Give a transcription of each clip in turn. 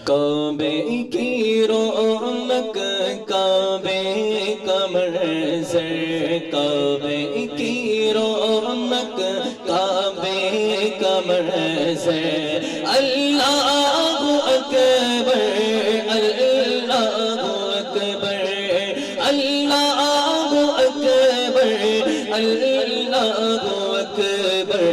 کعبے کی رونق کعبے کا منظر کعبے کی رونق کعبے کا منظر اللہ اکبر اللہ اکبر اللہ اکبر اللہ اکبر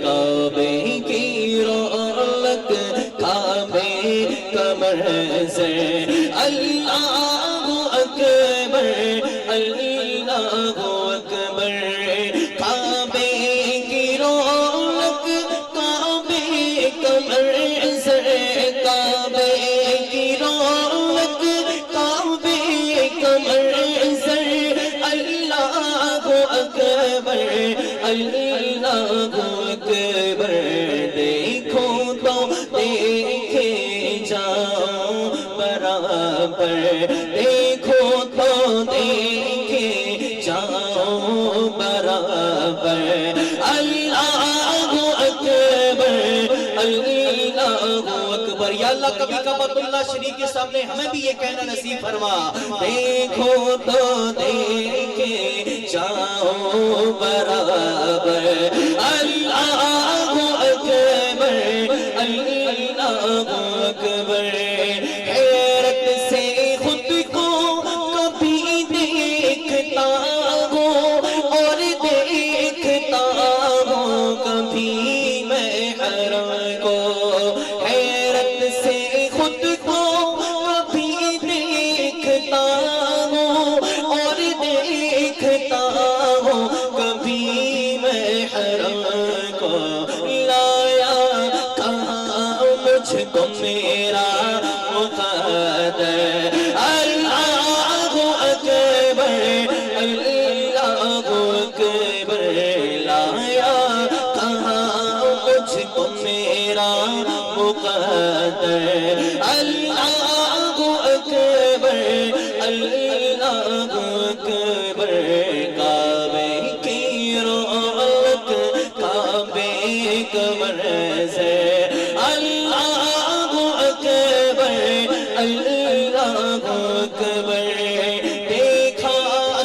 کعبے کی رونق کعبے کا منظر اللہ اکبر اللہ اکبر کعبے کی رونق کعبے کا منظر کعبے کی رونق کعبے کا منظر اللہ اکبر اللہ اکبر دیکھو تو دیکھے جاؤ برابر دیکھو تو دیکھے جاؤ برابر اللہ اکبر اللہ اکبر یا اللہ کبھی کعبۃ اللہ شریف کے سامنے ہمیں بھی یہ کہنا نصیب فرما دیکھو تو دیکھے جاؤ برابر اللہ اکبر اللہ اکبر حیرت سے خود کو کبھی دیکھتا ہوں اور دیکھتا ہوں کبھی میں حرم کو حیرت سے خود کو کبھی دیکھتا ہوں اور دیکھتا ہوں کبھی میں حرم کو لایا کہاں مجھ کو میرا مقدر اللہ اکبر اللہ اکبر لایا کہاں مجھ کو میرا مقدر اللہ اکبر اللہ اکبر کعبے کی رونق کعبے کا منظر اللہ اکبر اللہ اکبر دیکھا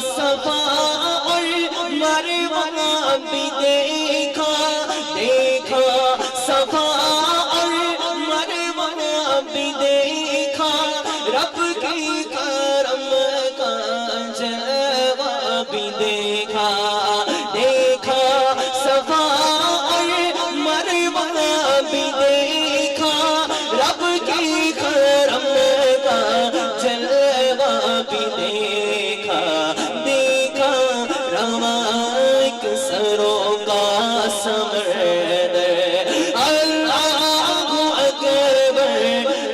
صفا اور مروہ بھی دیکھا دیکھا صفا اور مروہ بھی دیکھا رب کی کرم کا جلوہ بھی دیکھا دیکھا صفا اور مروہ بھی دیکھا رب کی کرم کا جلوہ بھی دیکھا دیکھا رواق سروں کا سمندر اللہ اکبر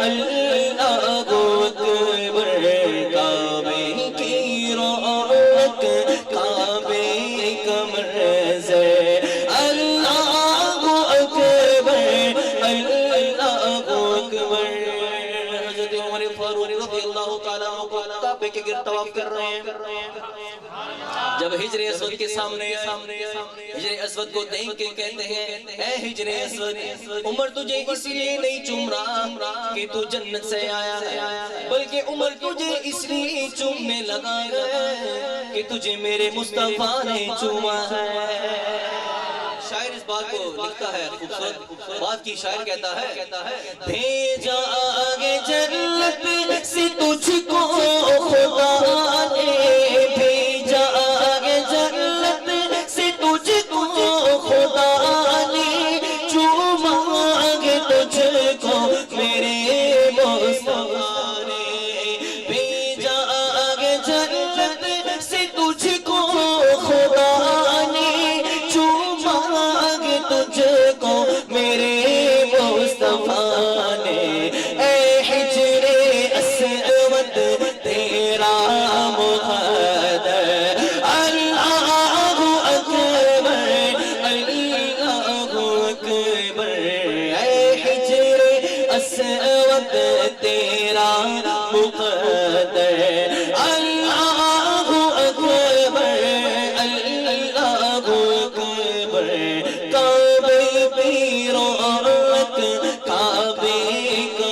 اللہ اکبر کعبے کی رونق کعبے کا منظر اللہ اکبر اللہ اکبر حضرت عمر فاروق رضی اللہ تعالیٰ عنہ کعبے کے گرد طواف کر رہے ہیں جب حجر اسود کے سامنے حجر اسود کو دیکھ کے کہتے ہیں اے حجر اسود عمر تجھے اس لیے نہیں چوم رہا کہ تو جنت سے آیا ہے بلکہ عمر تجھے اس لیے چومنے لگا ہے کہ تجھے میرے مصطفیٰ نے چوما ہے شاعر اس بات کو لکھتا ہے خوبصورت بات کی شاعر کہتا ہے بھیجا آگے جنت سے تجھ کو خدا نے بھیجا آگے جنت سے تجھ کو خدا نے چوما آگے تجھ کو میرے مصطفیٰ نے بھیجا آگے جنت سے تجھ کو خدا نے چوما آگے تجھ کو میرے مصطفیٰ نے اے حجر اسود تیرا مقدر اللہ اکبر اللہ اکبر اے حجر اسود تیرا مقدر اللہ اکبر اللہ اکبر کعبے کی رونق کعبے کا